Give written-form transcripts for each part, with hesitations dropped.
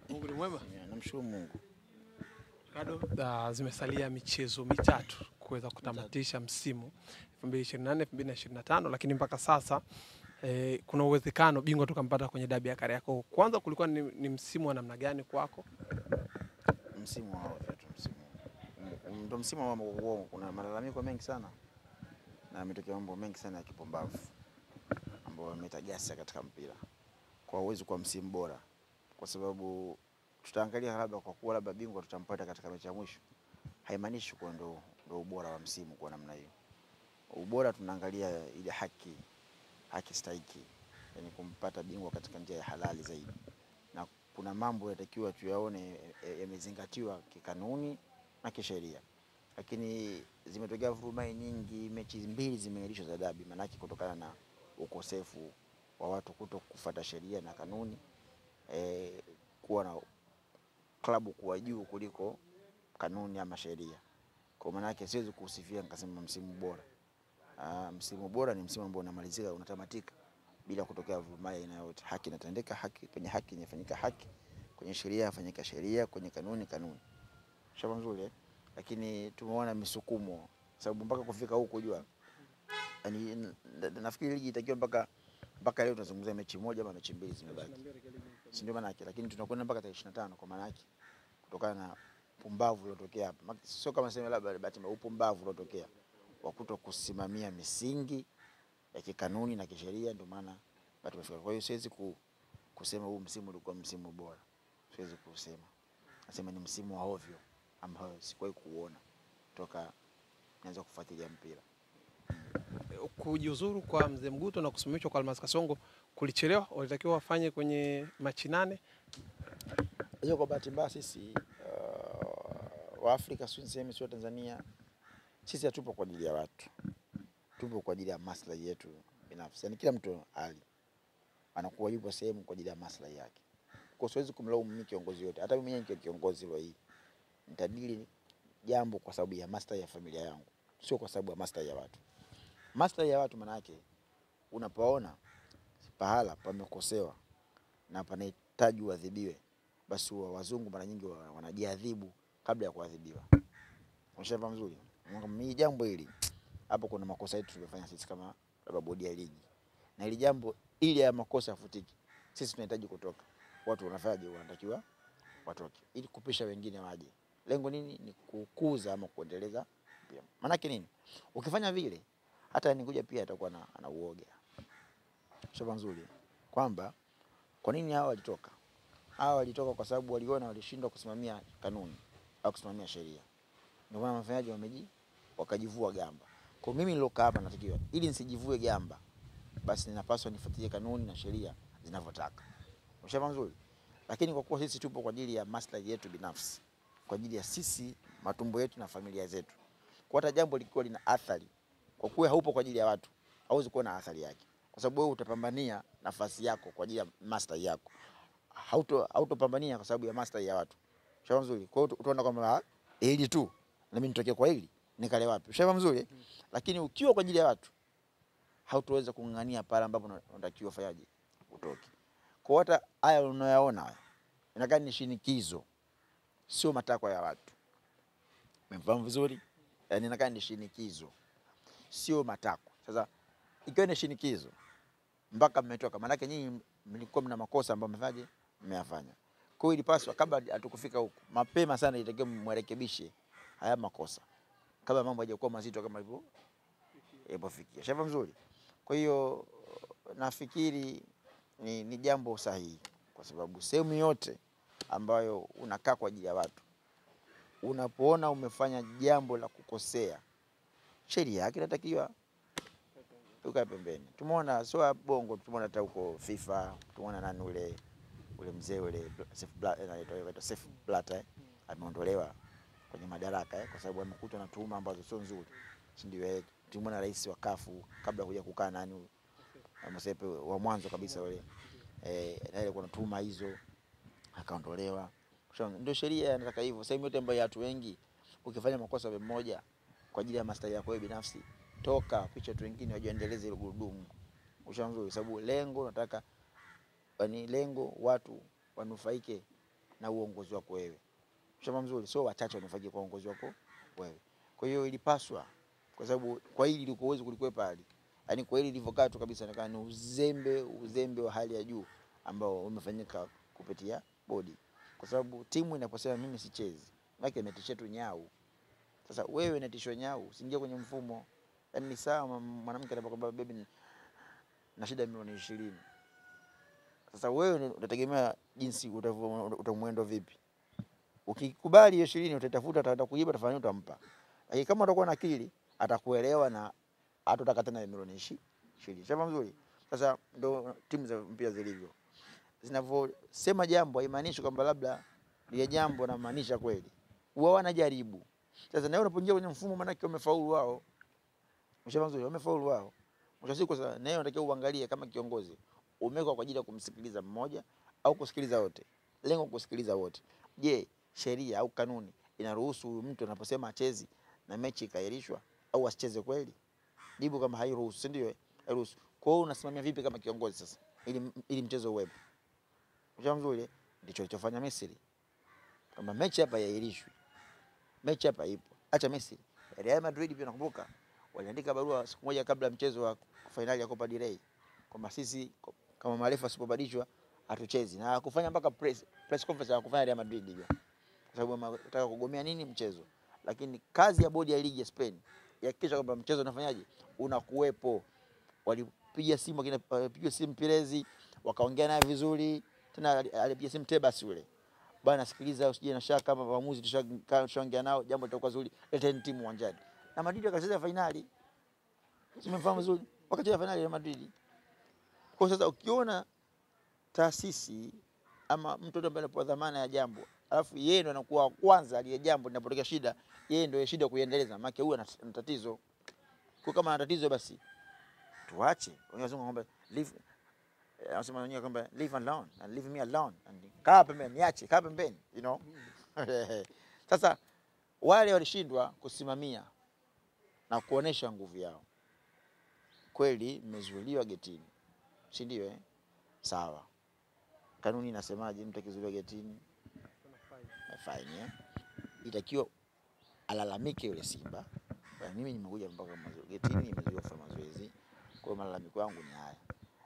Mungu ni mwema. Namshukuru Mungu. Bado zimesalia michezo mitatu kuweza kutamatisha msimu 2024 2025, lakini mpaka sasa kuna uwezekano bingwa tukampata kwenye dabi ya Kariakoo. Kwanza kulikuwa ni msimu wa namna gani kwako? Msimu wa msimu. Ndio msimu ambao kuna malalamiko mengi sana na ametokea mambo mengi sana ya kipumbavu ambao yametagasa katika mpira. Kwa uwezo kwa msimu bora. Kwa sababu tutaangalia labda kwa kuwa labda bingwa tutampata katika mechi ya mwisho. Haimaanishi kwa ndio ubora wa msimu kwa namna hiyo. Ubora tunaangalia ile haki stahiki, yani kumpata bingwa katika njia ya halali zaidi. Na kuna mambo yanatakiwa tuyaone yamezingatiwa kikanuni na kisheria. Lakini zimetokea vurumai nyingi, mechi mbili zimeahirishwa za dabi, maana yake kutokana na ukosefu wa watu kutokufuata sheria na kanuni, kuwa na klabu kuwa juu kuliko kanuni ama sheria. Kwa maana yake siwezi kusifia nikasema msimu bora. Msimu bora ni msimu ambao unamalizika, unatamatika bila kutokea vurumai aina yote. Haki inatendeka, kwenye haki inafanyika haki, kwenye sheria inafanyika sheria, kwenye kanuni. Shamba nzuri lakini tumeona misukumo sababu mpaka kufika huko jua. Yaani nafikiri ligi itakiwa mpaka leo tunazungumzia mechi moja ama mechi mbili zimebaki. Si ndio maana yake, lakini tunakwenda mpaka tarehe 25 kwa maana yake kutokana na pumbavu iliyotokea hapa. Sio kama sema labda bahati mbaya, upumbavu uliotokea wa kutokusimamia misingi ya kikanuni na kisheria, ndio maana watu wamefika. Kwa hiyo siwezi kusema huu msimu ulikuwa msimu bora. Siwezi kusema. Nasema ni msimu wa ovyo ambao sikuwahi kuona toka nianza kufuatilia mpira. Kujiuzuru kwa Mzee Mguto na kusimamishwa kwa Almas Kasongo kulichelewa, walitakiwa wafanye kwenye Machi 8. Hiyo kwa bahati mbaya sisi wa Afrika sio Tanzania, sisi hatupo kwa ajili ya watu. Tupo kwa ajili ya maslahi yetu binafsi. Yaani kila mtu anakuwa yupo sehemu kwa ajili ya maslahi yake. Kwa siwezi kumlaumu mimi kiongozi yote. Hata mimi mwenyewe kiongozi leo hii nitadili jambo kwa sababu ya maslahi ya familia yangu, sio kwa sababu ya maslahi ya watu. Maslahi ya watu maana yake unapoona pahala pamekosewa na panahitaji uadhibiwe, basi wazungu mara nyingi wanajiadhibu kabla ya kuadhibiwa. Unashafahamu vizuri? Mimi jambo hili hapo kuna makosa yetu tumefanya sisi kama labda bodi ya ligi. Na ile jambo ili ya makosa yafutike, sisi tunahitaji kutoka. Watu wanafanyaje? Wanatakiwa watoke ili kupisha wengine waje. Lengo nini? Ni kukuza ama kuendeleza pia. Maana yake nini? Ukifanya vile hata nikuja pia atakuwa ana uoga. Shaba nzuri kwamba kwa nini hao walitoka? Hao walitoka kwa sababu waliona walishindwa kusimamia kanuni au kusimamia sheria. Ndio maana wafanyaje wakajivua gamba. Kwa mimi nilokaa hapa natakiwa ili nisijivue gamba, basi ninapaswa nifuatilie kanuni na sheria zinavyotaka. Shaba nzuri. Lakini kwa kuwa sisi tupo kwa ajili ya maslahi yetu binafsi, kwa ajili ya sisi matumbo yetu na familia zetu, kwa hata jambo likiwa lina athari, kwa kuwa haupo kwa ajili ya watu, hauwezi kuona athari yake. Kwa sababu wewe utapambania nafasi yako kwa ajili ya maslahi yako. Hautopambania kwa sababu ya maslahi ya watu. Shauri nzuri. Kwa hiyo utaona kwamba hili tu na mimi nitokee kwa hili nikale wapi. Shauri nzuri. Lakini ukiwa kwa ajili ya watu hautoweza kung'ang'ania pale ambapo unatakiwa fanyaje utoke. Kwa hata haya unayoona haya inakaa ni shinikizo, sio matakwa ya watu. Umefahamu vizuri? Yaani inakaa ni shinikizo, sio matakwa. Sasa ikiwa ni shinikizo mpaka mmetoka, maana yake nyinyi mlikuwa mna makosa ambayo mmefanyaje mmeyafanya. Kwa hiyo ilipaswa kabla hatukufika huko mapema sana itakiwa mrekebishe haya makosa kabla mambo hayajakuwa mazito kama hivyo ilipofikia. Shafa mzuri. Kwa hiyo nafikiri ni jambo sahihi, kwa sababu sehemu yote ambayo unakaa kwa ajili ya watu, unapoona umefanya jambo la kukosea, sheria yake inatakiwa ukae pembeni. Tumeona sio Bongo, tumeona hata huko FIFA, tumeona nani ule mzee ule Seif Blatter ameondolewa kwenye madaraka kwa sababu amekutwa na tuhuma ambazo sio nzuri. Si ndio? Tumeona rais wa kafu kabla kuja kukaa nani Msepe wa mwanzo kabisa wale na ile kuna tuhuma hizo akaondolewa. Ndio sheria inataka hivyo. Sasa yote ambayo watu wengi ukifanya makosa mmoja kwa ajili ya maslahi yako wewe binafsi, toka picha watu wengine wajiendeleze ile gurudumu. Ushaanza sababu lengo nataka lengo watu wanufaike na uongozi wako wewe. Shamba mzuri, sio wachache wanafagia kwa uongozi wako wewe. Kwa hiyo ilipaswa, kwa sababu kwa hili liko uwezo kulikwepa hali. Yaani kwa hili lilivyokaa tu kabisa inaonekana ni uzembe wa hali ya juu ambao umefanyika kupitia bodi. Kwa sababu timu inaposema mimi sichezi, maana imetishia tu nyau. Sasa wewe unatishwa nyau, usiingie kwenye mfumo. Yaani ni sawa mwanamke anapokuambia baby na shida milioni 20. Sasa wewe unategemea jinsi utamwendo vipi. Ukikubali hiyo 20 utatafuta, ataenda kuiba, atafanya utampa. Lakini kama utakuwa na akili atakuelewa na hatotaka tena milioni 20. Shamba mzuri. Sasa ndo timu za mpira zilivyo. Zinavyosema jambo haimaanishi kwamba labda ile jambo na maanisha kweli. Wao wanajaribu. Sasa na unapoingia kwenye mfumo maana yake wamefaulu wao. Shamba mzuri, wamefaulu wao. Mshasiku sasa na unatakiwa uangalie kama kiongozi umewekwa kwa ajili ya kumsikiliza mmoja au kusikiliza wote. Lengo kusikiliza wote. Je, sheria au kanuni inaruhusu mtu anaposema achezi na mechi ikaahirishwa au asicheze kweli? Jibu kama hairuhusu, si ndio? Hairuhusu. Kwa hiyo unasimamia vipi kama kiongozi sasa ili mchezo uwepo? Mchezo mzuri ndicho kilichofanya Misri. Kama mechi hapa iahirishwe. Mechi hapa ipo. Acha Misri. Real Madrid pia nakumbuka waliandika barua siku moja kabla mchezo wa finali ya Copa del Rey kwamba sisi kama marefa asipobadilishwa hatuchezi, na kufanya mpaka press conference ya kufanya Real Madrid hivyo. Kwa sababu wanataka kugomea nini mchezo. Lakini kazi ya bodi ya ligi ya Spain yakikisha kwamba mchezo unafanyaje unakuwepo. Walipiga simu Pirezi, wakaongea naye vizuri, tena alipiga simu Tebas yule. Bwana sikiliza, usije na shaka kama waamuzi tushaongea nao, jambo litakuwa zuri, leteni timu uwanjani. Na Madrid akacheza finali. Simefahamu vizuri. Wakacheza finali ya Madrid. Kwa sasa ukiona taasisi ama mtu ambaye anapewa dhamana ya jambo, alafu yeye ndo anakuwa kwanza aliye jambo linapotokea shida, yeye ndio shida kuiendeleza, maana huyu ana tatizo. Kwa kama ana tatizo basi tuache. Wanasema kwamba anasema wenyewe kwamba leave alone and leave me alone and kaa pembeni, niache kaa pembeni, you know. Sasa wale walishindwa kusimamia na kuonesha nguvu yao. Kweli mmezuiliwa getini. Si ndio Sawa. Kanuni inasemaje mtu akizuiliwa getini? Fine. Itakiwa alalamike yule Simba. Mimi nimekuja mpaka getini nimezuiliwa kufanya mazoezi. Kwa malalamiko yangu ni haya.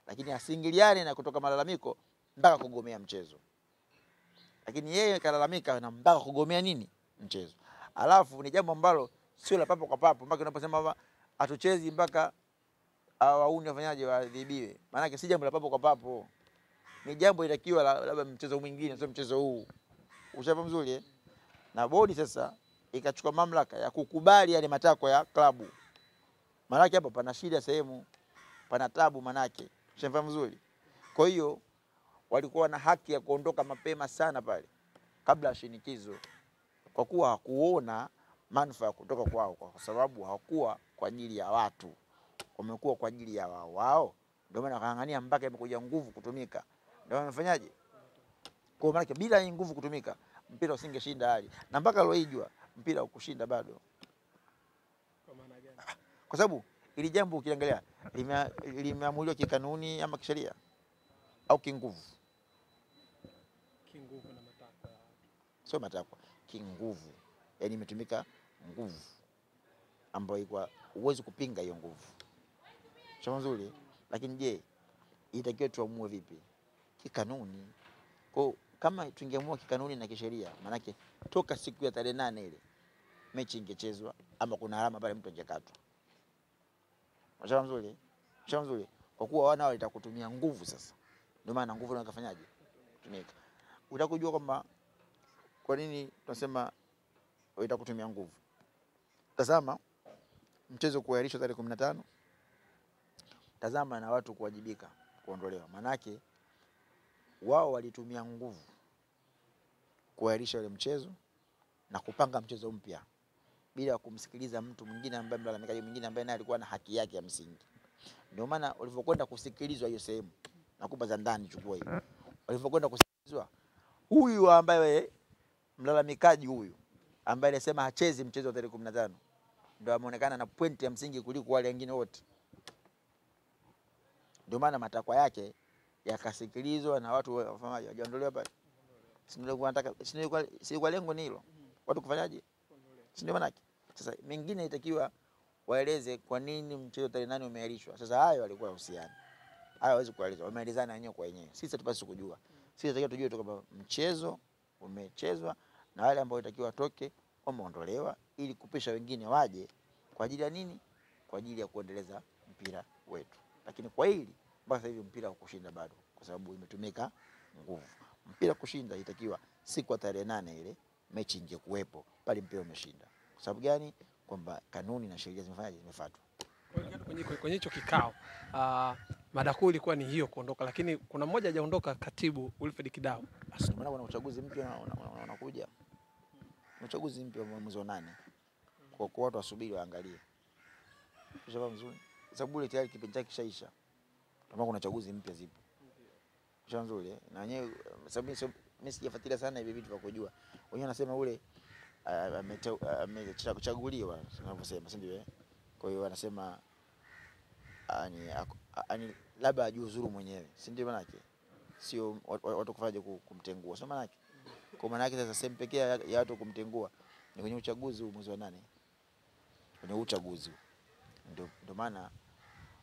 Lakini asingiliane na kutoka malalamiko mpaka kugomea mchezo. Lakini yeye kalalamika na mpaka kugomea nini? Mchezo. Alafu ni jambo ambalo sio la papo kwa papo, mpaka unaposema hatuchezi mpaka wauni wafanyaje waadhibiwe. Maana yake si jambo la papo kwa papo. Ni jambo itakiwa labda mchezo mwingine, sio mchezo huu. Ushafahamu mzuri Na bodi sasa ikachukua mamlaka ya kukubali yale matakwa ya klabu. Maana yake hapo pana shida sehemu, pana tabu maana yake. Ushafahamu mzuri. Kwa hiyo walikuwa na haki ya kuondoka mapema sana pale kabla ya shinikizo, kwa kuwa hakuona manufaa kutoka kwao, kwa sababu hawakuwa kwa ajili ya watu, wamekuwa kwa ajili ya wao. Ndio maana kaangania mpaka imekuja nguvu kutumika. Ndio wamefanyaje? Kwa maana bila hii nguvu kutumika mpira usingeshinda hali, na mpaka leo hijua mpira ukushinda bado. Kwa maana gani? Kwa sababu ili jambo ukiangalia limeamuliwa kikanuni ama kisheria au kinguvu? Kinguvu na matakwa. Sio matakwa, kinguvu. Yaani imetumika nguvu ambayo ilikuwa uwezi kupinga hiyo nguvu. Sio nzuri. Lakini je, itakiwa tuamue vipi? Kikanuni. Kwa kama tungeamua kikanuni na kisheria, maana yake toka siku ya tarehe 8 ile mechi ingechezwa ama kuna alama pale mtu angekatwa. Sio nzuri. Sio nzuri. Kwa kuwa wana wao itakutumia nguvu sasa. Ndio maana nguvu ndio kafanyaje? Tumika. Utakujua kwamba kwa nini tunasema itakutumia nguvu. Tazama mchezo kuahirishwa tarehe 15. Tazama na watu kuwajibika, kuondolewa. Manake wao walitumia nguvu kuahirisha ile mchezo na kupanga mchezo mpya bila kumsikiliza mtu mwingine ambaye mlalamikaji mwingine ambaye naye alikuwa na haki yake ya msingi. Ndio maana ulivyokwenda kusikilizwa hiyo sehemu, nakupa za ndani, chukua hiyo. Walivyokwenda kusikilizwa, huyu ambaye mlalamikaji huyu ambaye alisema hachezi mchezo wa tarehe 15 ndio ameonekana na pointi ya msingi kuliko wale wengine wote. Ndio maana matakwa yake yakasikilizwa na watu wafanyaje, waondolewa pale. Si ndio wanataka, si kwa lengo ni hilo. Watu kufanyaje? Si ndio maana yake. Sasa mengine itakiwa waeleze kwa nini mchezo tarehe 8 umeahirishwa. Sasa hayo walikuwa husiana. Hayo hawezi kueleza. Wameelezana wenyewe kwa wenyewe. Sisi tupaswa kujua. Sisi tunatakiwa tujue tu kwamba mchezo umechezwa na wale ambao itakiwa watoke wameondolewa ili kupisha wengine waje kwa ajili ya nini? Kwa ajili ya kuendeleza mpira wetu. Lakini kwa hili mpaka sasa hivi mpira kushinda bado kwa sababu imetumika nguvu. Mpira kushinda itakiwa siku ya tarehe 8 ile mechi ingekuwepo pale mpira umeshinda. Kwa sababu gani? Kwamba kanuni na sheria zimefuatwa. Kwenye hicho kikao mada kuu ilikuwa ni hiyo kuondoka, lakini kuna mmoja hajaondoka, katibu Wilfred Kidau. Basi maana kuna uchaguzi mpya unakuja. Uchaguzi mpya mwezi wa 8. Kwa watu wasubiri waangalie. Kisha mzuri. Sababu ile tayari kipindi chake kishaisha. Kama kuna chaguzi mpya zipo. Kisha nzuri na wenyewe sababu mimi sijafuatilia sana hivi vitu vya kujua. Wenyewe wanasema ule amechaguliwa tunavyosema, si ndio? Kwa hiyo wanasema ani labda ajiuzuru mwenyewe, si ndio maana yake? Sio watu kufaje kumtengua, sio maana yake. Kwa maana yake sasa sehemu pekee ya watu kumtengua ni kwenye uchaguzi mwezi wa 8. Kwenye uchaguzi ndio maana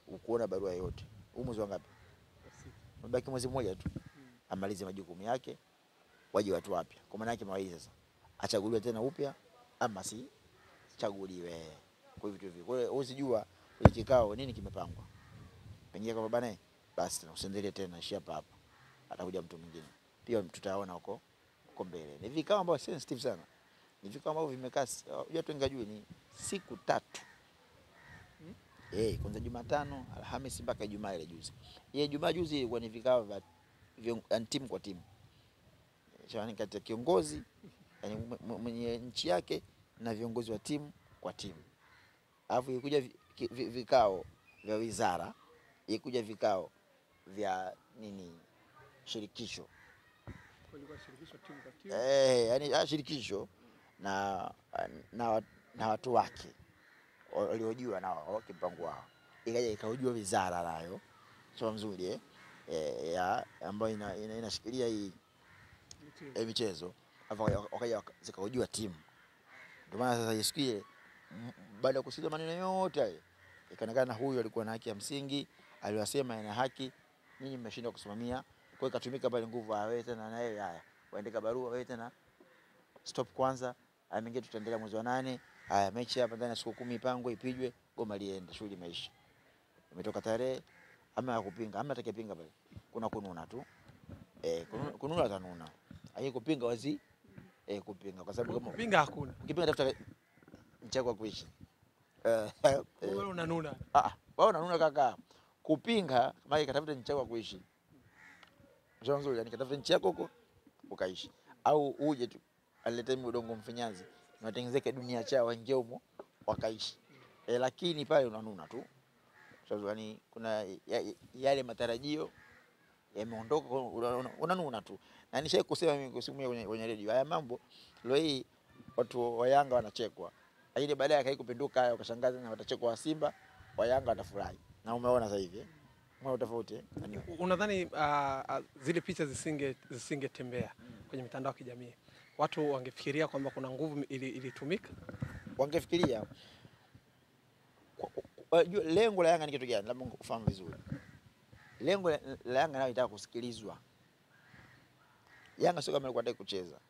ukuona barua yote. Huu mwezi wa ngapi? Mbaki mwezi mmoja tu. Amalize majukumu yake, waje watu wapya. Kwa maana yake mawili sasa. Achaguliwe tena upya ama si chaguliwe. Kwa hivyo vitu. Kwa hiyo usijua kwenye kikao nini kimepangwa. Pengine kama bana basi usiendelee tena ishi hapa. Atakuja mtu mwingine. Pia tutaona huko mbele. Ni vikao ambavyo sensitive sana. Ni vikao ambavyo vimekaa watu ngajui ni siku 3. Kwanza Jumatano, Alhamisi mpaka Ijumaa ile juzi. Ijumaa juzi ilikuwa ni vikao vya timu kwa timu. Yaani kati ya kiongozi mwenye nchi yake na viongozi wa timu kwa timu. Alafu ilikuja vikao vya wizara, ilikuja vikao vya shirikisho. Kulikuwa shirikisho timu kwa timu. Yaani shirikisho na watu wake waliojua nao kipango wao. Ikaja ikaojua wizara nayo. Sio mzuri ambayo inashikilia hii michezo. Wakaja zikaojua timu. Ndio maana sasa isikie baada ya kusikia maneno yote haya ikaonekana huyu alikuwa na haki ya msingi, aliwasema yana haki, nyinyi mmeshindwa kusimamia. Kwa hiyo katumika pale nguvu wewe tena na yeye haya. Waandika barua wewe tena stop kwanza, mengine tutaendelea mwezi wa 8. Haya mechi hapa ndani siku 10 ipangwe ipigwe, goma liende, shughuli maisha. Imetoka tarehe ama ya kupinga, ama atakayepinga pale. Kuna kununa tu. Kununa atanuna. Hayo kupinga wazi kupinga kwa sababu kama kupinga hakuna. Ukipinga tafuta mchako wa kuishi. Wewe unanuna. Wewe unanuna kaka. Kupinga maana katafuta mchako wa kuishi. Njoo nzuri, yani katafuta nchi yako huko ukaishi. Au uje tu alete udongo mfinyanzi. Unatengenezeka dunia chao waingie humo wakaishi. Lakini pale unanuna tu. Sababu yani kuna yale matarajio yameondoka, unanuna tu. Na nishaye kusema mimi kusimu kwenye radio haya mambo leo hii watu wa Yanga wanachekwa. Lakini baadaye akaikupinduka haya ukashangaza na watachekwa wa Simba, wa Yanga watafurahi. Na umeona sasa hivi mwana tofauti Unadhani zile picha zisingetembea kwenye mitandao ya kijamii, watu wangefikiria kwamba kuna nguvu ilitumika? Wangefikiria lengo la Yanga ni kitu gani? Labda ufahamu vizuri. Lengo la Yanga nao inataka kusikilizwa. Yanga sio kama alikuwa anataka kucheza.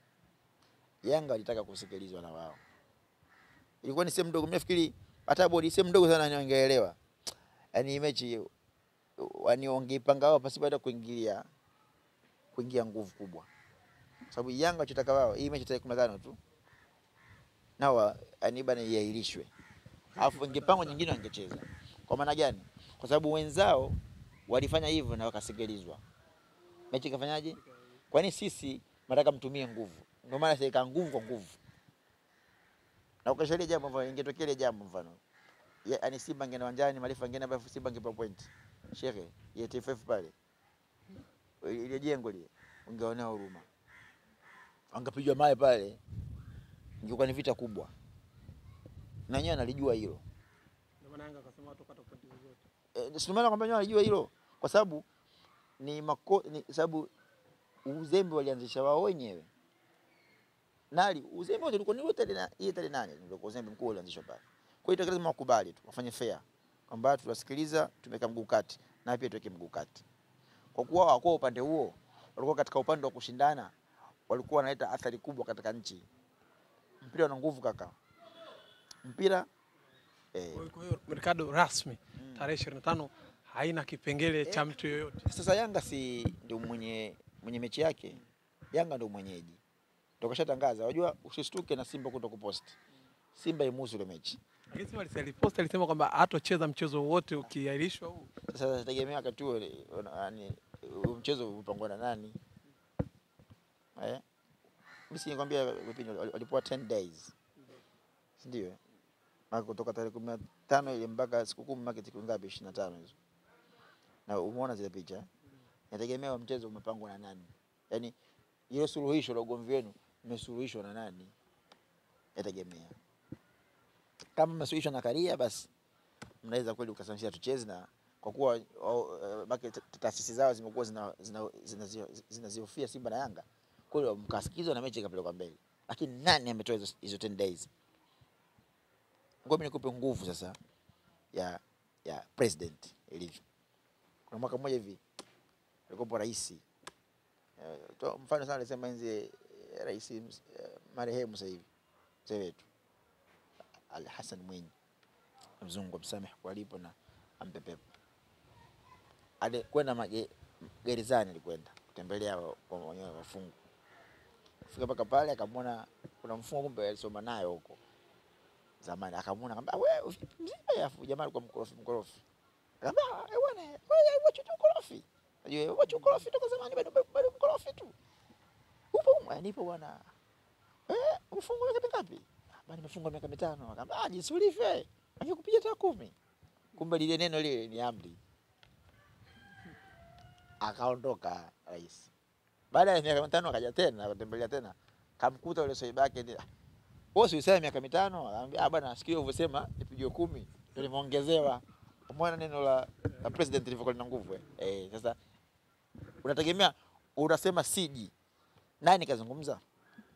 Yanga alitaka kusikilizwa na wao. Ilikuwa ni sehemu ndogo, mimi nafikiri hata bodi sehemu ndogo sana ningeelewa. Yaani mechi wangeipanga wao pasipo hata kuingia nguvu kubwa. Sababu Yanga wanataka wao hii mechi tarehe 15 tu. Nao bana iahirishwe. Alafu ingepangwa nyingine wangecheza. Kwa maana gani? Kwa sababu wenzao walifanya hivyo na wakasikilizwa. Mechi ikafanyaje? Kwani sisi tunataka mtumie nguvu. Ndio maana sasa nguvu kwa nguvu. Na ukashauri jambo mfano ingetokea ile jambo mfano. Yaani Simba ngene wanjani, Malifa ngene hapa Simba ngepa point. Shehe, ya TFF pale. Ile jengo lile ungeona huruma. Angepigwa mawe pale. Ingekuwa ni vita kubwa. Na yeye analijua hilo. Ndio maana Yanga akasema watu kata pointi zote. Ndio maana kwamba yeye analijua hilo kwa sababu ni sababu uzembe walianzisha wao wenyewe. Nali uzembe wote ulikuwa ni wote na ile tarehe 8 ndio uzembe mkuu ulianzishwa pale. Kwa hiyo lazima wakubali tu, wafanye fair. Kwamba tunasikiliza, tumeka mguu kati na pia tuweke mguu kati. Kwa kuwa wako upande huo, walikuwa katika upande wa kushindana, walikuwa wanaleta athari kubwa katika nchi. Mpira una nguvu kaka. Mpira Kwa hiyo Ricardo rasmi tarehe 25 haina kipengele cha mtu yoyote. Sasa Yanga si ndio mwenye mechi yake. Yanga ndio mwenyeji. Tukashatangaza. Unajua usistuke na Simba kutokupost. Simba imuhusu ile mechi. Lakini Simba alipost alisema kwamba hatocheza mchezo wote ukiahirishwa huu. Sasa nategemea wakati huo yani mchezo upangwa na nani? Mimi nikwambia walipoa 10 days. Ndio. Maka kutoka tarehe 15 ile mpaka siku 10 market siku ngapi 25 hizo. Na umeona zile picha. Nategemea mchezo umepangwa na nani? Yaani ile suluhisho la ugomvi wenu mmesuluhishwa na nani? Nategemea. Kama mmesuluhishwa na Karia basi mnaweza kweli ukasamishia tucheze, na kwa kuwa taasisi zao zimekuwa zinazihofia Simba na Yanga, kwa hiyo mkasikizwa na mechi ikapelekwa mbele. Lakini nani ametoa hizo 10 days? Ngoja nikupe nguvu sasa ya president ilivyo. Kuna mwaka mmoja hivi alikuwa rais. Mfano sana alisema enzi rais marehemu sasa hivi. Mzee wetu Ali Hassan Mwinyi. Mzungu msamehe kwa alipo na ampepepo. Alikwenda gerezani, alikwenda kutembelea kwa wenyewe wafungwa. Fika mpaka pale akamwona kuna mfungwa kumbe alisoma naye huko zamani, akamwona akamwambia wewe mzee, afu jamaa alikuwa mkorofi. Akamwambia bwana wewe wacha tu mkorofi. Unajua wacha mkorofi toka zamani bado mkorofi tu. Upo nipo bwana. Umefungwa miaka mingapi? Bwana nimefungwa miaka 5. Akamwambia jinsi ulivyo. Angekupiga hata 10. Kumbe lile neno lile ni amri. Akaondoka rais. Baada ya miaka 5 akaja tena, akatembelea tena. Kamkuta yule soiba yake ndio. Wewe usiseme miaka 5, akamwambia bwana sikio ulivyosema nipigwe 10. Ndio nimeongezewa. Umeona neno la president lilivyokuwa lina nguvu sasa unategemea unasema siji. Nani kazungumza?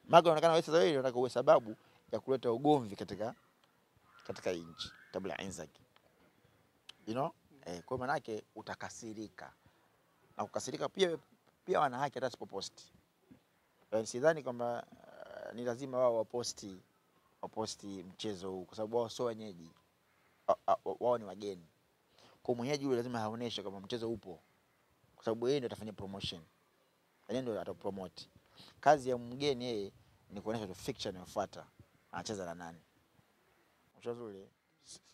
Maana inaonekana wewe sasa wewe unataka uwe sababu ya kuleta ugomvi katika nchi tabla inzaki. Kwa maana yake utakasirika. Na kukasirika pia wana haki hata sipoposti. Sidhani kwamba ni lazima wao waposti mchezo huu kwa sababu wao sio wenyeji. Wao ni wageni. Kwa mwenyeji yule lazima aoneshe kama mchezo upo. Kwa sababu yeye ndio atafanya promotion. Yeye ndio atapromote. Kazi ya mgeni yeye ni kuonesha tu fixture inayofuata. Anacheza na nani? Mchezo ule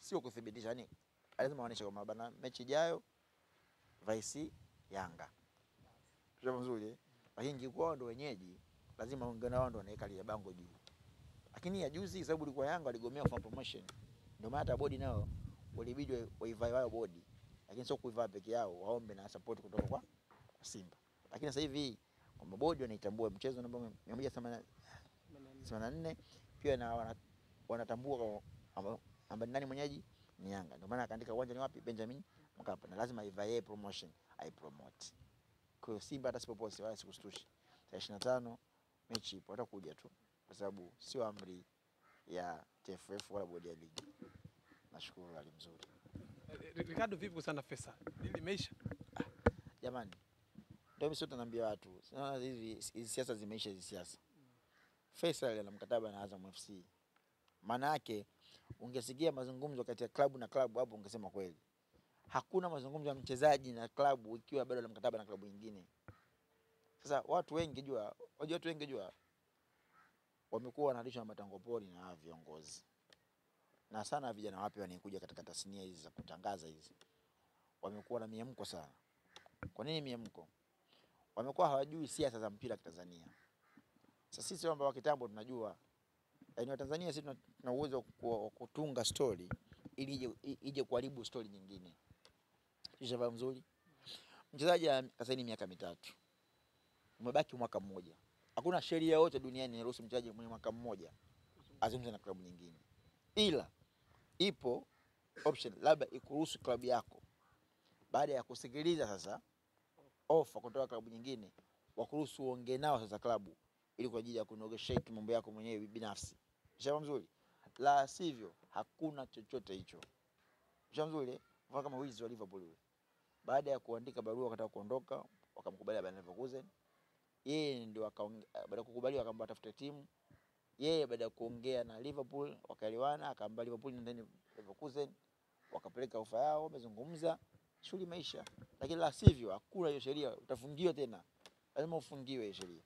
sio kudhibitisha, yani lazima aoneshe kama bana mechi ijayo Vice Yanga. Mchezo mzuri. Lakini ingekuwa ndio wenyeji, lazima ungana wao ndio wanaweka ile bango juu. Lakini ya juzi sababu ilikuwa Yanga waligomea kwa promotion. Ndio maana hata bodi nao walibidi waivae wao bodi. Lakini sio kuivaa peke yao, waombe na support kutoka kwa Simba. Lakini sasa hivi kwamba bodi wanaitambua mchezo namba 184 pia na wanatambua kwamba nani mwenyeji ni Yanga. Ndio maana akaandika uwanja ni wapi? Benjamin Mkapa. Na lazima ivae promotion, promote. Kwa hiyo Simba hata sipoposti wala sikustushi. 25 mechi ipo atakuja tu kwa sababu sio amri ya TFF wala bodi ya ligi. Nashukuru hali mzuri. Ricardo vipi sana Faisal? Nini imeisha? Jamani. Ndio mimi sote naambia watu. Sasa hizi siasa zimeisha hizi siasa. Faisal ana mkataba na Azam FC. Maana yake ungesikia mazungumzo kati ya klabu na klabu hapo ungesema kweli. Hakuna mazungumzo ya mchezaji na klabu ikiwa bado ana mkataba na klabu nyingine. Sasa watu wengi jua wamekuwa wanalishwa matango pori na viongozi. Na sana vijana wapya wanakuja katika tasnia hizi za kutangaza hizi. Wamekuwa na miemko sana. Kwa nini miemko? Wamekuwa hawajui siasa za mpira Tanzania. Sasa sisi wamba wa kitambo tunajua. Yaani wa Tanzania sisi tuna uwezo wa kutunga story ili ije kuharibu story nyingine. Kisha mzuri. Mchezaji kasaini miaka 3. Umebaki mwaka mmoja. Hakuna sheria yote duniani inaruhusu mchezaji mwenye mwaka mmoja azungumze na klabu nyingine. Ila ipo option labda ikuruhusu klabu yako baada ya kusikiliza sasa offer kutoka klabu nyingine wakuruhusu uongee nao sasa klabu ili kwa ajili ya kunegotiate mambo yako mwenyewe binafsi. Shamba mzuri. La sivyo hakuna chochote hicho. Shamba mzuri, mfano kama Wiz wa Liverpool. Baada ya kuandika barua wakataka kuondoka, wakamkubalia Bayer Leverkusen. Yeye ndio baada ya kukubaliwa akaamba atafute timu. Yeye baada ya kuongea na Liverpool wakaelewana, akaamba Liverpool ndani Leverkusen, wakapeleka ofa yao, wamezungumza, shughuli maisha. Lakini la sivyo hakuna hiyo sheria, utafungiwa tena. Lazima ufungiwe hiyo sheria.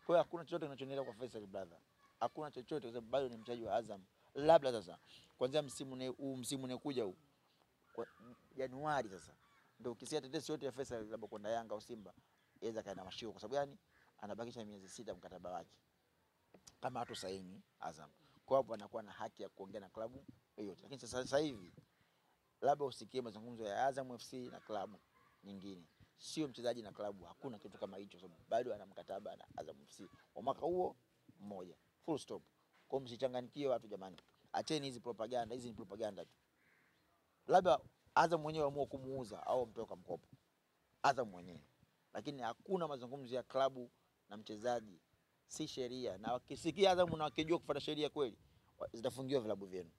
Kwa hiyo hakuna chochote kinachoendelea kwa Faisal brother. Hakuna chochote kwa sababu bado ni mchezaji wa Azam. Labda sasa kuanzia msimu unakuja huu kwa Januari sasa ndio ukisikia tetesi yote ya Faisal labda kwenda Yanga au Simba yaweza kaenda mashiko. Kwa sababu gani? Anabakisha miezi 6 mkataba wake. Kama hatu saini Azam. Kwa hapo anakuwa na haki ya kuongea na klabu yoyote. Lakini sasa hivi labda usikie mazungumzo ya Azam FC na klabu nyingine. Sio mchezaji na klabu, hakuna kitu kama hicho sababu bado ana mkataba na Azam FC wa mwaka huo mmoja. Full stop. Kwa msichanganyikiwe watu jamani. Acheni hizi propaganda, hizi ni propaganda tu. Labda Azam mwenyewe amua kumuuza au mtoka mkopo. Azam mwenyewe. Lakini hakuna mazungumzo ya klabu na mchezaji. Si sheria. Na wakisikia Azam na wakijua kufuata sheria kweli, zitafungiwa vilabu vyenu.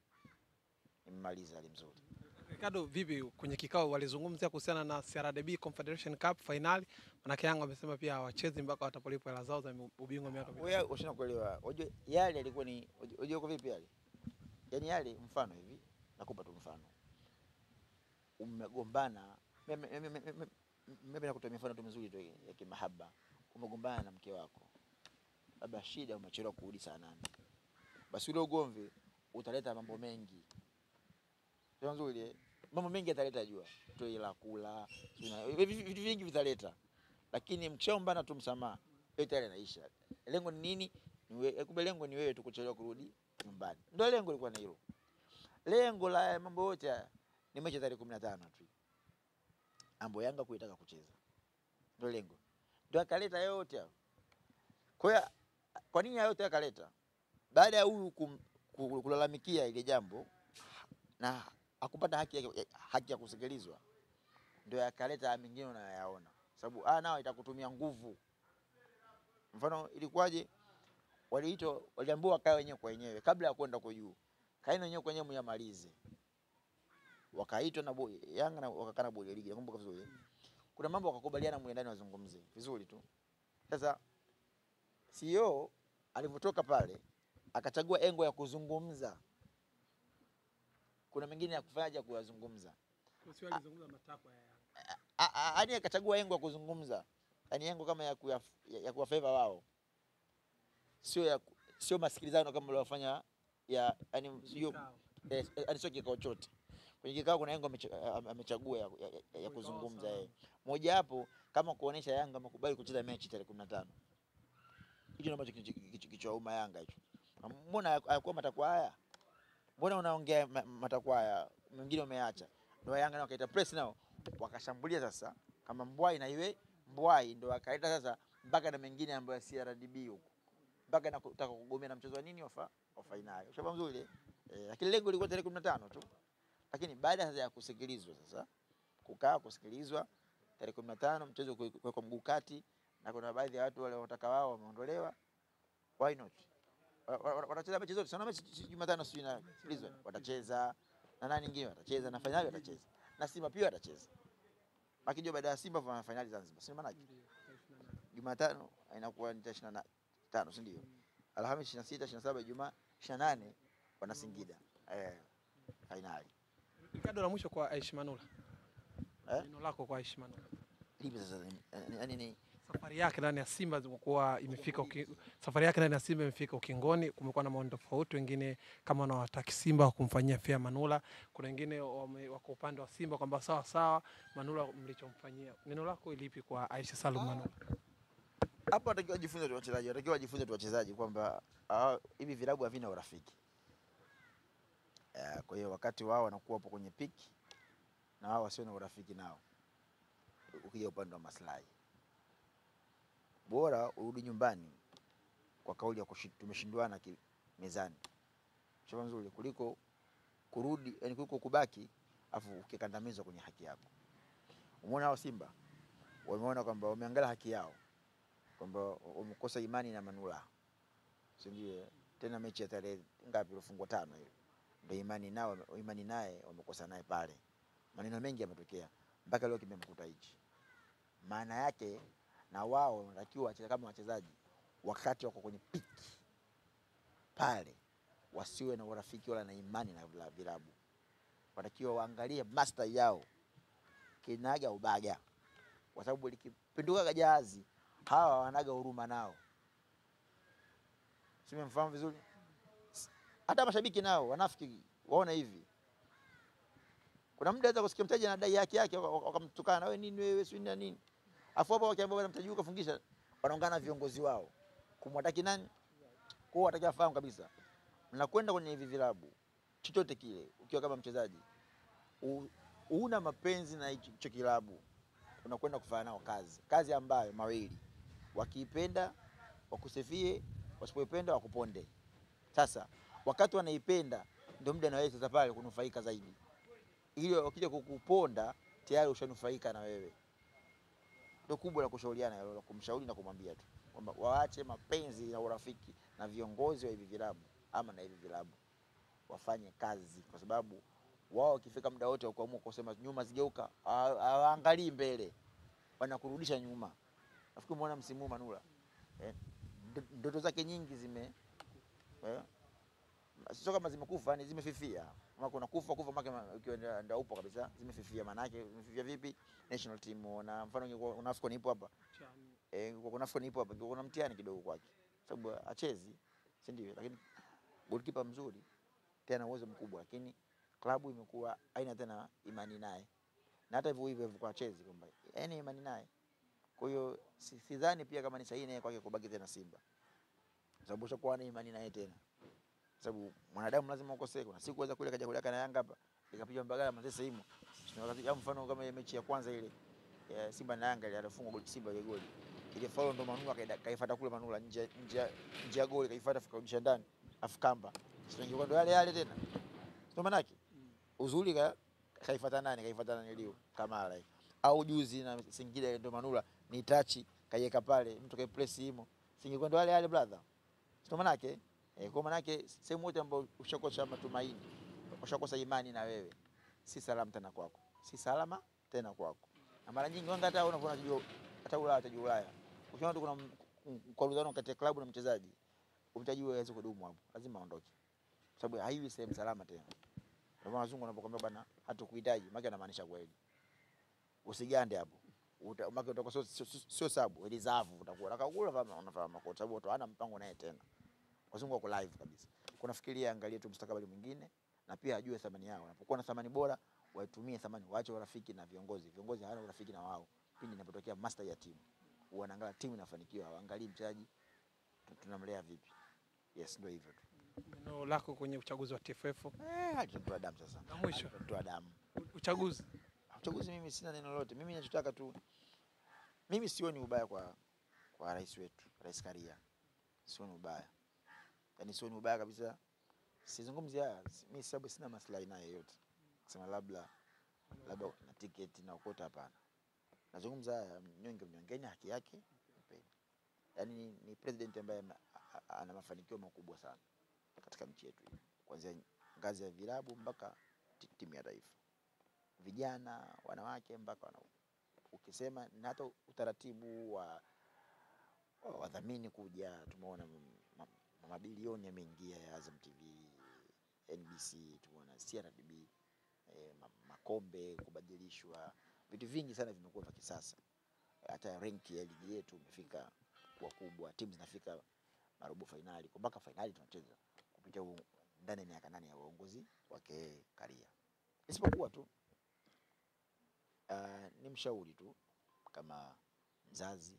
Nimemaliza alimzuri. Ricardo, vipi kwenye kikao walizungumzia kuhusiana na CRDB Confederation Cup finali? Manake Yanga wamesema pia hawachezi mpaka watapolipwa hela zao za ubingwa miaka mingi. Wewe unashindwa kuelewa. Unajua yale yalikuwa ni unajua kwa vipi yale? Yaani yale mfano hivi, nakupa tu mfano. Umegombana, mimi nakutoa mifano tu mizuri tu ya kimahaba. Umegombana na mke wako. Labda shida umechelewa kurudi saa 8. Basi ule ugomvi utaleta mambo mengi. Sio nzuri. Mambo mengi yataleta jua. Toi la kula, vitu vingi vitaleta. Lakini mkishaombana tu msamaha, yote yale yanaisha. Lengo ni nini? Lengo ni wewe tu kuchelewa kurudi nyumbani. Ndio lengo lilikuwa ni hilo. Lengo la mambo yote ni mechi tarehe 15 tu. Ambo Yanga kuitaka kucheza. Ndio lengo. Ndio akaleta yote hayo. Kwa nini yote akaleta? Baada ya huyu kulalamikia ile jambo na akupata haki ya kusikilizwa, ndio akaleta mengine unayaona. Sababu nao itakutumia nguvu. Mfano ilikuwaje? Waliambiwa kae wenyewe kwa wenyewe kabla ya kwenda kwa juu. Kaeni wenyewe kwa wenyewe mnyamalize. Wakaitwa na Yanga na wakakana bodi ligi. Nakumbuka vizuri. Kuna mambo wakakubaliana mwe ndani wazungumzie. Vizuri tu. Sasa CEO alivotoka pale akachagua engo ya kuzungumza. Kuna mengine ya kufanyaje kuyazungumza. Sio alizungumza matakwa ya Yanga. Yaani akachagua engo ya kuzungumza. Yaani engo kama ya kuwafavor wao. Sio masikilizano kama waliofanya yaani sio kikao chote. Kwenye kikao kuna Yanga amechagua ya kuzungumza yeye. Moja hapo kama kuonesha Yanga amekubali kucheza mechi tarehe 15. Hicho ambacho kichouma Yanga hicho. Mbona hayakuwa matakwa haya? Mbona unaongea matakwa haya? Mwingine umeacha. Ndio Yanga wakaita press nao wakashambulia sasa kama mbwai na iwe mbwai ndio wakaita sasa mpaka na mengine ambayo si CRDB huko. Mpaka nataka kugomea na mchezo wa nini wa finali. Shaba mzuri. Lakini lengo lilikuwa tarehe 15 tu. Lakini baada ya kusikilizwa sasa kukaa kusikilizwa tarehe 15 mchezo kwa mguu kati na kuna baadhi ya watu wale wataka wao wameondolewa. Why not? Watacheza mechi zote. Sana mechi Jumatano sio inasikilizwa. Watacheza na nani nyingine watacheza na finali watacheza. Na Simba pia watacheza. Akija baada ya Simba kwa finali Zanzibar. Sio maana Jumatano inakuwa ni 25, si ndio? Alhamisi 26, 27, Ijumaa 28 wana Singida. Finali. Ricardo, la mwisho kwa Aishi Manula. Neno lako kwa Aishi Manula. Lipi sasa ni safari yake ndani ya Simba zimekuwa imefika ukingoni. Kumekuwa na maoni tofauti, wengine kama wanawataka Simba kumfanyia fair Manula, kuna wengine wako upande wa Simba kwamba sawa Manula mlichomfanyia. Neno lako lipi kwa Aishi Salum Manula? Hapo atakiwa jifunze tu wachezaji, kwamba hivi vilabu havina urafiki. Kwa hiyo wakati wao wanakuwa hapo kwenye peak na wao wasio na urafiki nao. Ukija upande wa maslahi, bora urudi nyumbani kwa kauli ya tumeshindwana mezani. Chama nzuri kuliko kurudi, yani kuliko kubaki afu ukikandamizwa kwenye haki yako. Umeona hao Simba wameona kwamba wameangalia haki yao. kwamba umekosa imani na Manula, si ndio? Tena mechi ya tarehe ngapi ilifungwa 5 hiyo, ndio imani naye wamekosa naye pale. Maneno mengi yametokea mpaka leo kimemkuta hichi. Maana yake na wao wanatakiwa wacheze kama wachezaji wakati wako kwenye piki pale, wasiwe na urafiki wala na imani na vilabu. Wanatakiwa waangalie master yao kinaga ubaga, kwa sababu likipinduka jahazi hawa wanaga huruma nao. Simemfahamu vizuri? Hata mashabiki nao wanafiki waona hivi. Kuna muda anaweza kusikia mtaji anadai yake wakamtukana, wewe nini wewe si nini. Afu hapo wakiambia bwana mtaji ukafungisha, wanaungana viongozi wao kumwataki nani? Kwa watakia fahamu kabisa. Mnakwenda kwenye hivi vilabu chochote kile ukiwa kama mchezaji una mapenzi na hicho kilabu, unakwenda kufanya nao kazi ambayo mawili, wakiipenda wakusifie, wasipopenda wakuponde. Sasa wakati wanaipenda ndio muda na wewe sasa pale kunufaika zaidi, ili wakija kukuponda tayari ushanufaika na wewe. Ndio kubwa la kushauriana, la kumshauri na kumwambia tu kwamba waache mapenzi na urafiki na viongozi wa hivi vilabu ama na hivi vilabu, wafanye kazi, kwa sababu wao wakifika muda wote wakuamua kusema nyuma zigeuka, hawaangalii mbele, wanakurudisha nyuma. Nafikiri umeona msimu Manula ndoto zake nyingi sio kama zimekufa, ni zimefifia. Kama kuna kufa maka ukiwa ndio upo kabisa, zimefifia. Maana yake zimefifia vipi? National team na mfano kuna AFCON ipo hapa, kuna AFCON ipo hapa, kuna mtihani kidogo kwake sababu achezi, si ndio? Lakini goalkeeper mzuri tena uwezo mkubwa, lakini klabu imekuwa haina tena imani naye, na hata hivyo kwa achezi kwamba yani imani naye. Kwa hiyo sidhani pia kama ni sahihi naye kwake kubaki tena Simba, sababu ushakuwa na imani naye tena, sababu mwanadamu lazima ukosee. Kuna siku waweza kule kaja kuleka na Yanga hapa ikapiga Mbagala Manzese Imo, wakati mfano kama mechi ya kwanza ile ya Simba na Yanga ile alifungwa goli Simba ile goli ile foul, ndo Manula kaifuata kule, Manula nje ya goli kaifuata kurudisha ndani afukamba, sio ndo yale tena, ndio maana yake uzuri kaifuata nani? Kaifuata nani leo Kamara au juzi na Singida, ndo Manula ni touch kaiweka pale, mtu kai press Imo, Singida ndo yale brother, ndio maana yake. Kwa maana yake sehemu yote ambayo ushakosa matumaini, ushakosa imani na wewe, si salama tena kwako, si salama tena kwako. Na mara nyingi wanga hata unaona hata Ulaya ukiona tu kuna mkwaruzano kati ya klabu na mchezaji, mchezaji hawezi kudumu hapo, lazima aondoke, sababu haiwi sehemu salama tena. Ndio maana wazungu wanapokuambia bwana hatukuhitaji, maana anamaanisha kweli. Usigande hapo, maana utakuwa sio sababu reserve, utakuwa nakakula kama unafahamu, kwa sababu watu hana mpango naye tena. Wazungu wako live kabisa. Kuna fikiria angalia tu mustakabali mwingine, na pia ajue thamani yao. Unapokuwa na thamani bora, waitumie thamani, waache urafiki na viongozi. Viongozi hawana urafiki na wao. Pindi inapotokea master ya timu, wanaangalia timu inafanikiwa, waangalie mchezaji tunamlea vipi. Yes, ndio hivyo tu. Neno lako kwenye uchaguzi wa TFF? Tutatoa damu sasa. Na mwisho tutatoa damu. Uchaguzi Mimi sina neno lolote. Mimi ninachotaka tu, mimi sioni ubaya kwa rais wetu, Rais Karia. Sioni ubaya. Yaani sio ni ubaya kabisa. Sizungumzi haya mimi sababu sina maslahi naye yote. Kusema labda na tiketi na ukota, hapana. Nazungumza haya mnyongeni haki yake mpeni. Yaani ni president ambaye ana mafanikio makubwa sana katika nchi yetu hii. Kuanzia ngazi ya vilabu mpaka timu ya taifa. Vijana, wanawake mpaka ukisema na hata utaratibu wa wadhamini kuja, tumeona mabilioni yameingia ya Azam TV, NBC, tumeona CRDB, makombe kubadilishwa, vitu vingi sana vimekuwa vya kisasa. Hata rank ya ligi yetu imefika kwa kubwa, timu zinafika marobo finali, mpaka finali tunacheza kupitia ndani ya miaka 8 ya uongozi wake Karia. Isipokuwa tu ni mshauri tu kama mzazi,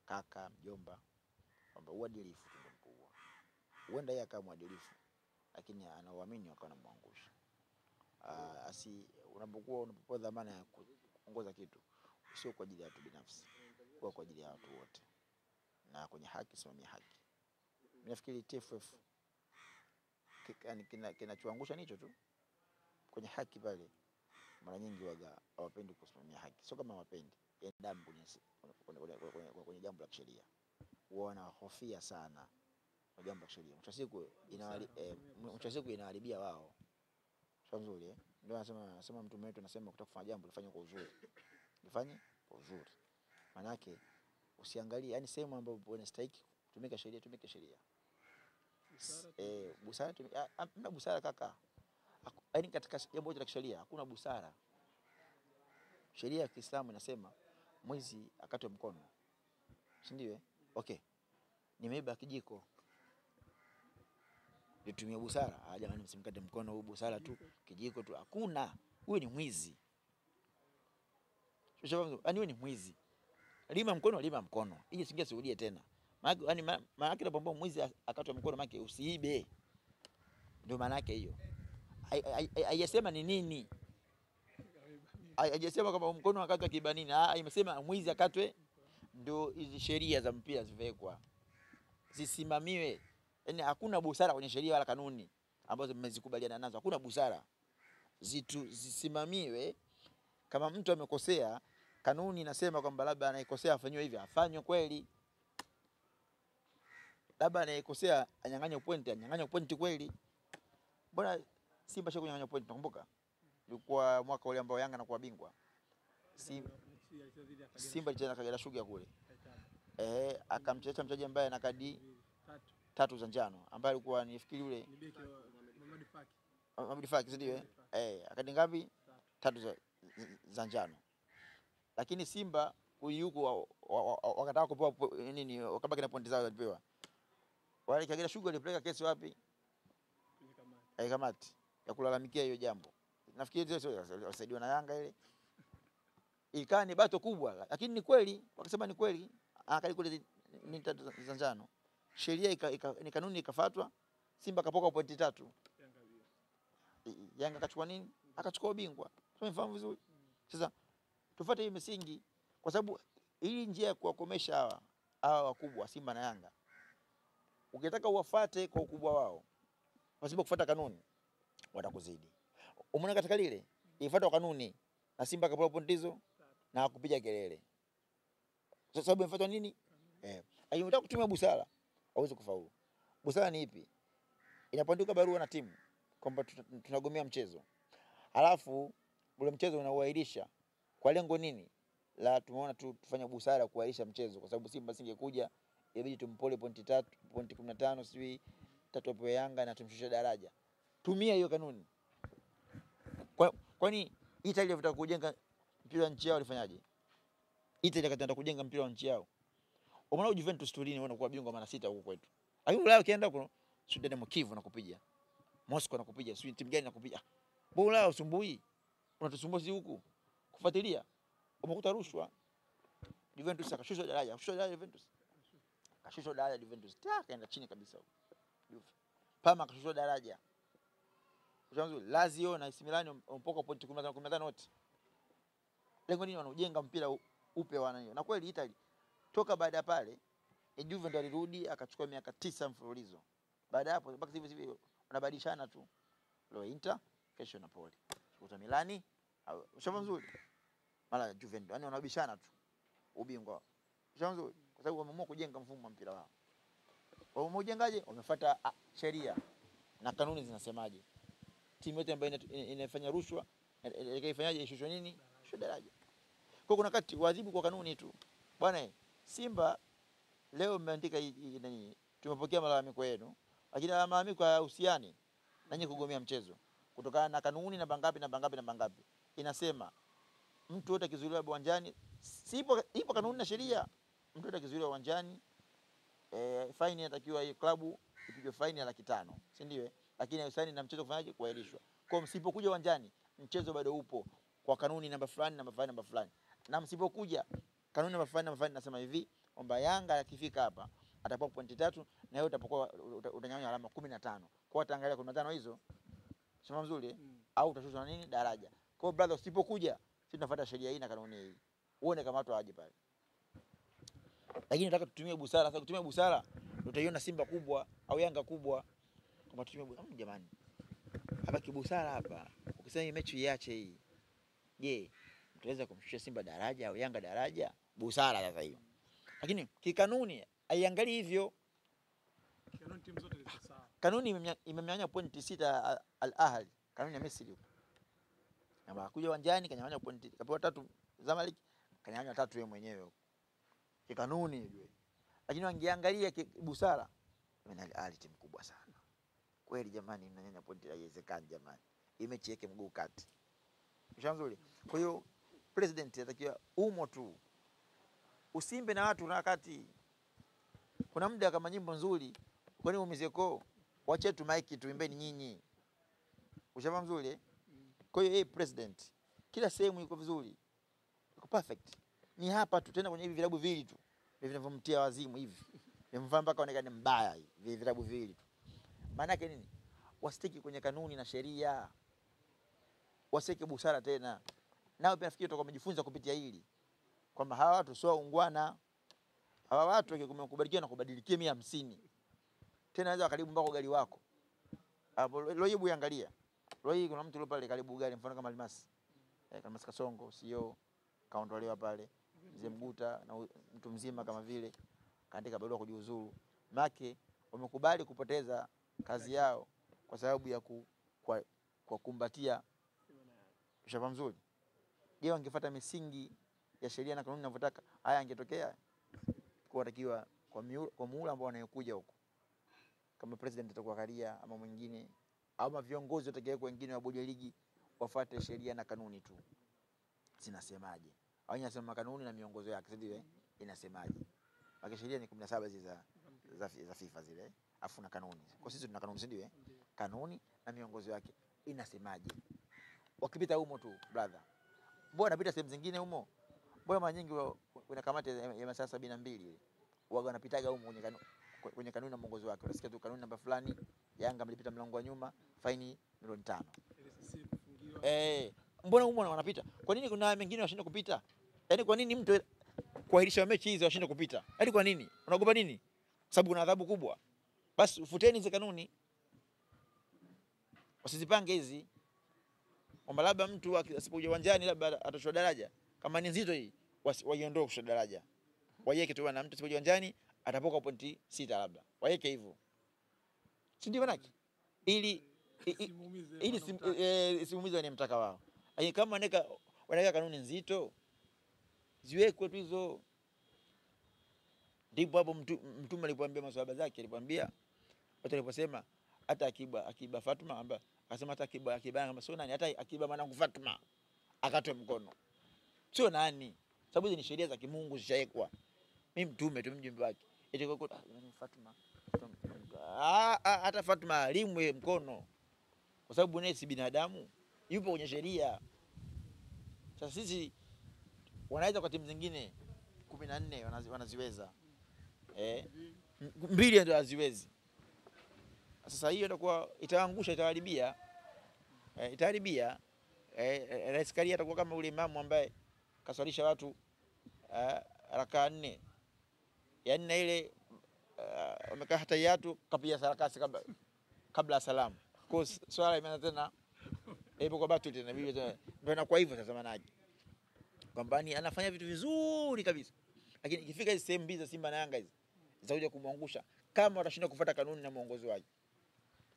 kaka, mjomba, kwamba uadilifu ndio mkubwa. Huenda yeye akawa mwadilifu, lakini anaoamini akawa anamwangusha. Unapokuwa dhamana ya kuongoza kitu, sio kwa ajili ya watu binafsi, kwa ajili ya watu wote. Na kwenye haki, simamia haki. Mimi nafikiri TFF kinachoangusha nicho tu. Kwenye haki pale mara nyingi waga hawapendi kusimamia haki. Sio kama hawapendi, ya damu kwenye jambo la kisheria. Wanahofia sana kwa jambo la kisheria. Mwisho wa siku inaharibia wao. Sio nzuri. Ndio anasema mtume wetu anasema ukitaka kufanya jambo lifanye kwa uzuri. Lifanye kwa uzuri. Maana yake usiangalie, yani sehemu ambapo unastahili kutumika sheria, tumika sheria. Busara mna busara kaka. Yaani katika jambo la kisheria hakuna busara. Sheria ya Kiislamu inasema mwizi akatwe mkono. Si ndio? Okay. Nimeiba kijiko. Nitumie busara. Jamani msimkate mkono, huu busara tu, kijiko tu. Hakuna. Huyu ni mwizi. Yaani wewe ni mwizi. Lima mkono. Hii singesirudie tena. Maana yake unapomba mwizi akatwe mkono maana usiibe. Ndio maana yake hiyo. Haijasema ni nini? Haijasema kama mkono akatwe kiba nini. Imesema mwizi akatwe. Ndio hizi sheria za mpira zivekwa. Zisimamiwe. Yaani hakuna busara kwenye sheria wala kanuni ambazo mmezikubaliana nazo. Hakuna busara. Zisimamiwe. Kama mtu amekosea, kanuni inasema kwamba labda anaikosea afanywe hivi, afanywe kweli. Labda anaikosea anyang'anywe pointi kweli. Mbona Simba shako nyang'anywa pointi nakumbuka? Ilikuwa mwaka ule ambao Yanga anakuwa bingwa. Simba ilicheza na Kagera Sugar kule. Akamcheza mchezaji ambaye ana kadi 3 za njano, ambaye alikuwa nifikiri yule ni beki Mohamed Faki, ndio akadi ngapi? 3 za njano. Lakini Simba huyu wakataka kupewa nini, wakabaki na pointi zao walipewa. Wale Kagera Sugar walipeleka kesi wapi? Kwenye kamati ya kulalamikia hiyo jambo. Nafikiri wasaidiwa na Yanga ile. Ikawa ni bato kubwa, lakini ni kweli, wakasema ni kweli. Akali kule ni 3 za njano. Sheria ni kanuni ikafuatwa, Simba kapoka pointi 3. Yanga akachukua nini? Akachukua ubingwa. Tumefahamu vizuri. Sasa tufuate hii misingi, kwa sababu hii njia ya kuwakomesha hawa wakubwa Simba na Yanga, ukitaka uwafuate kwa ukubwa wao, pasipo kufuata kanuni, watakuzidi. Umeona katika lile ifuata kanuni na Simba kapoka pointi hizo na kupiga kelele. Sasa sababu imefuatwa nini? Unataka kutumia busara, hauwezi kufaulu. Busara ni ipi? Inapoandika barua na timu kwamba tunagomea mchezo, alafu ule mchezo unauahirisha kwa lengo nini? La tumeona tufanye busara kuahirisha mchezo, kwa sababu Simba singekuja ibidi tumpole pointi 3, pointi 15 sijui 3 hapo Yanga na tumshushe daraja. Tumia hiyo kanuni. Kwani Italia inataka kujenga mpira wa nchi yao, walifanyaje? Italia kataka kujenga mpira wa nchi yao. Umeona Juventus Turin wanakuwa bingwa mara 6 huko kwetu. Lakini Ulaya ukienda huko Dinamo Kiev nakupiga. Moscow nakupiga, sio timu gani nakupiga. Ulaya usumbui. Unatusumbua sisi huku. Kufuatilia. Umekuta rushwa. Juventus akashushwa daraja, Juventus. Akashushwa daraja Juventus. Kaenda chini kabisa huko. Parma akashushwa daraja. Unaona Lazio na AC Milan umpoka pointi 15 wote. Lengo nini? Wanajenga mpira upe wana hiyo. Na kweli Italy toka baada ya pale Juve ndo alirudi akachukua miaka 9 mfululizo. Baada hapo mpaka hivi wanabadilishana tu. Leo Inter, kesho Napoli. Kuta Milani, ushauri mzuri. Mara Juve, yani wanabishana tu ubingwa. Ushauri mzuri kwa sababu wameamua kujenga mfumo wa mpira wao. Wamejengaje? Wamefuata sheria na kanuni zinasemaje. Timu yote ambayo inafanya rushwa ikaifanyaje, ishushwe nini? Shushwe daraja. Kwa kuna kati waadhibu kwa kanuni tu. Bwana Simba leo mmeandika nini? Tumepokea malalamiko yenu. Lakini malalamiko hayahusiani na nyinyi kugomea mchezo. Kutokana na kanuni na bangapi. Inasema mtu yote akizuiliwa uwanjani, ipo kanuni na sheria. Mtu yote akizuiliwa uwanjani, faini inatakiwa hiyo klabu ipigwe faini ya 500,000, si ndio? Lakini haihusiani na mchezo kufanyaje, kuahirishwa. Kwa msipokuja uwanjani, mchezo bado upo kwa kanuni namba fulani. Na msipokuja kanuni namba fulani nasema hivi, kwamba Yanga akifika hapa atapewa pointi 3 na wewe utapokuwa utanyang'anywa alama 15. Kwa utaangalia 15 hizo. Sema mzuri au utashushwa nini? Daraja. Kwa brother usipokuja, sisi tunafuata sheria hii na kanuni hii. Uone kama watu hawaje pale. Lakini nataka tutumie busara. Sasa kutumia busara utaiona Simba kubwa au Yanga kubwa. Kama tutumie busara jamani. Hapa kibusara hapa. Ukisema hii mechi iache hii. Je, tutaweza kumshusha Simba daraja au Yanga daraja, busara sasa hiyo. Lakini kikanuni haiangalii hivyo. Kanuni timu zote ziko sawa. Kanuni imemnyang'anya pointi 6 Al Ahly, kanuni ya Misri. Na kuja uwanjani kanyang'anya pointi, kapewa 3 Zamalek, kanyang'anya 3 yeye mwenyewe. Kikanuni hiyo. Lakini wangeangalia busara, Al Ahly timu kubwa sana. Kweli jamani, mnanyanya pointi haiwezekani jamani. Imechi yake mguu kati. Mshamzuri. Kwa hiyo president anatakiwa umo tu. Usimbe na watu na wakati. Kuna muda kama nyimbo nzuri, kwani umezeko, wache tu mic tuimbeni nyinyi. Ushafahamu vizuri? Kwa hiyo president, kila sehemu iko vizuri. Iko perfect. Ni hapa tu tena kwenye hivi vilabu viwili tu. Vinavyomtia wazimu hivi. Nimemfanya mpaka onekane mbaya hivi vilabu viwili tu. Maana yake nini? Wasitiki kwenye kanuni na sheria. Waseke busara tena. Nao pia nafikiri tutakuwa wamejifunza kupitia hili. Kwamba hawa watu sio ungwana. Hawa watu wakikubalikiwa na kubadilikia 150. Tena anaweza karibu mpaka gari wako. Hapo leo hebu angalia. Leo kuna mtu pale karibu gari mfano kama Almasi. Kama Kasongo CEO kaondolewa pale. Mzee Mguta na mtu mzima kama vile kaandika barua kujiuzuru. Make wamekubali kupoteza kazi yao kwa sababu ya kwa kumbatia shamba mzuri. Je, wangefuata misingi ya sheria na kanuni zinavyotaka, haya angetokea? Kwa takiwa kwa muhula ambao wanayokuja huko, kama president atakuwa Karia ama mwingine ama viongozi watakayekuwa wengine wa bodi ya ligi, wafuate sheria na kanuni tu. Zinasemaje? Au inasema kanuni na miongozo yake, ndio inasemaje? Maana sheria ni 17 za FIFA zile, afu na kanuni. Kwa sisi tuna kanuni, ndio kanuni na miongozo yake inasemaje? Wakipita humo tu brother. Mbona napita sehemu zingine humo? Mbona mara nyingi kuna kamati ya masaa 72 waga wanapitaga humo kwenye kanuni na mwongozo wake. Unasikia tu kanuni namba fulani, Yanga mlipita mlango wa nyuma, faini milioni 5. Mbona humo wanapita? Kwa nini kuna mengine washindwa kupita? Yaani kwa nini mtu kuahirisha mechi hizo washindwa kupita? Yaani kwa nini? Unaogopa nini? Sababu kuna adhabu kubwa. Basi ufuteni hizo kanuni. Wasizipange hizi. Kwamba labda mtu asipokuja uwanjani labda atashusha daraja. Kama ni nzito hii, waiondoe kushusha daraja. Waiweke tu na mtu asipokuja uwanjani atapoka pointi 6 labda. Waiweke hivyo. Si ndio manake? Ili simuumize wanemtaka wao. Lakini kama wanaweka kanuni nzito, ziwekwe tu hizo. Ndipo hapo mtume alipoambia maswahaba zake, alipoambia watu waliposema hata Akiba Fatuma ambaye akasema hata Akiba kama sio nani, hata Akiba mwanangu Fatuma akatoe mkono. Sio nani? Sababu hizi ni sheria za kimungu zishawekwa. Mimi mtume tu mjumbe wake. Eti kwa Fatuma. Hata Fatuma alimwe mkono. Kwa sababu naye si binadamu, yupo kwenye sheria. Sasa sisi wanaweza kwa timu zingine 14 wanaziweza. 2 ndio haziwezi. Sasa hiyo itakuwa itaangusha, itaharibia. Itaharibia. Rais Karia atakuwa kama ule imamu ambaye kaswalisha watu raka 4. Yaani na ile wamekaa hatayatu kapia sarakasi kabla ya salamu. Kwa swala imeanza tena ipo kwa batu tena vile tena. Ndio na kwa hivyo sasa manaje. Kwamba ni anafanya vitu vizuri kabisa. Lakini ikifika hizo sehemu za Simba na Yanga hizi zitakuja kumwangusha kama watashinda kufuata kanuni na mwongozo wake.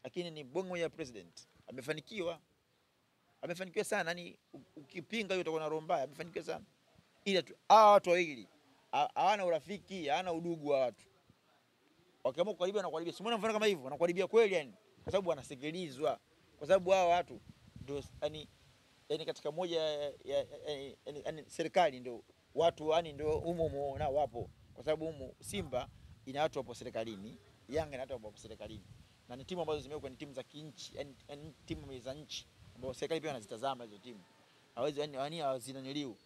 Lakini ni bongo ya president. Amefanikiwa sana, yani ukipinga hiyo utakuwa na roho mbaya. Amefanikiwa sana. Ila tu watu wawili hawana urafiki, hawana udugu wa watu. Wakiamua kukaribia na kukaribia. Simona mfano kama hivyo, wanakaribia kweli yani. Kwa sababu wanasikilizwa. Kwa sababu hao watu ndio yani katika moja yani serikali ndio watu yani ndio humo na wapo. Kwa sababu humo Simba ina watu wapo serikalini, Yanga ina watu wapo serikalini. Na ni timu ambazo zimewekwa ni timu za kinchi, yani timu za nchi ambazo serikali pia wanazitazama hizo timu. Hawezi yani hawazinanyeliu.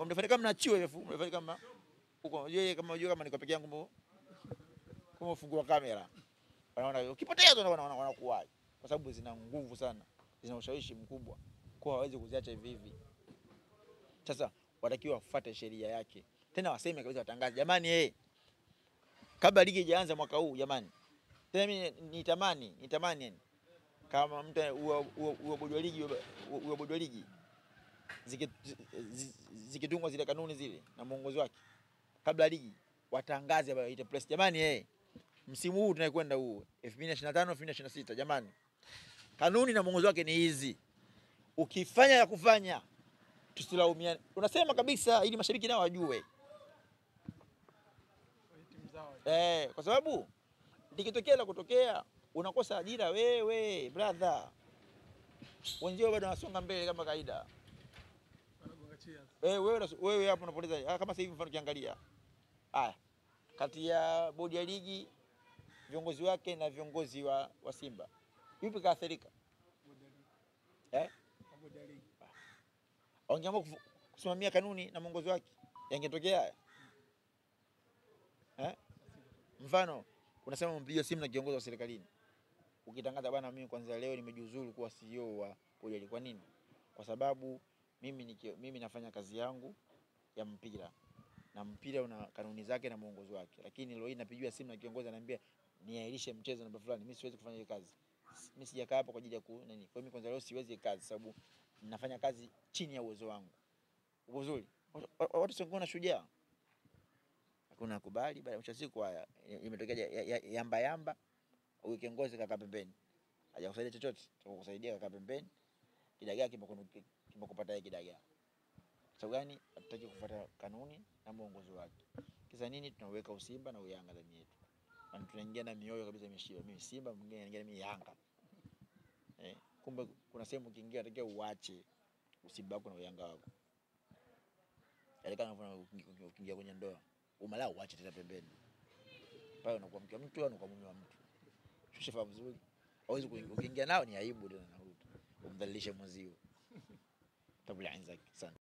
Mnafanya kama mnachiwa hivi, mnafanya kama huko yeye kama unajua kama niko peke yangu kama fungua kamera. Wanaona ukipotea tu wanakuaje. Kwa sababu zina nguvu sana, zina ushawishi mkubwa. Kwa hawezi kuziacha hivi hivi. Sasa watakiwa wafuate sheria yake. Tena waseme kabisa, watangaze jamani kabla ligi haijaanza mwaka huu jamani. Tena mimi nitamani yani kama mtu bodi wa ligi zikitungwa zile kanuni zile na muongozi wake kabla ligi watangaze baba ite press, jamani msimu huu tunayekwenda huu 2025 2026, jamani kanuni na muongozi wake ni hizi, ukifanya ya kufanya tusilaumiane. Unasema kabisa ili mashabiki nao wajue kwa sababu likitokea la kutokea unakosa ajira wewe brother, wenzio bado wanasonga mbele kama kaida. Wewe hapo unapoteza. Kama sasa hivi mfano kiangalia kati ya bodi ya ligi viongozi wake na viongozi wa Simba yupi kaathirika? Bodi ya ligi wangeamua kusimamia kanuni na mwongozo wake, yangetokea mfano unasema mpigie simu na kiongozi wa serikalini ukitangaza bwana, mimi kwanza leo nimejiuzuru kuwa CEO wa bodi ya ligi. Kwa nini? Kwa sababu mimi nafanya kazi yangu ya mpira na mpira una kanuni zake na mwongozo wake, lakini leo hii napigiwa simu na kiongozi ananiambia niahirishe mchezo namba fulani, mimi siwezi kufanya hiyo kazi. Mimi sijakaa hapo kwa ajili ya nini. Kwa mimi kwanza leo siwezi kazi sababu ninafanya kazi chini ya uwezo wangu. Upo vizuri? Watu sio kuona shujaa. Hakuna kubali baada ya siku haya imetokea yamba huyu kiongozi kaka pembeni. Hajakusaidia chochote, tunakusaidia kaka pembeni. Kidagaa kimekupata yeye kidagaa. Sababu gani? Hatutaki kufuata kanuni na mwongozo wake. Kisa nini? Tunaweka usimba na uyanga ndani yetu. Na tunaingia na mioyo kabisa imeshiba. Mimi Simba, mwingine anaingia mimi Yanga. Kumbe kuna sehemu ukiingia unatakiwa uache usimba wako na uyanga wako. Yaani ukiingia kwenye ndoa, umalaya uache tena pembeni. Pale unakuwa mke wa mtu au unakuwa mume wa mtu. Ushafahamu vizuri. Hawezi ukiingia nao ni aibu tena na umdhalilisha mwenzio. Tabla inzaki sana.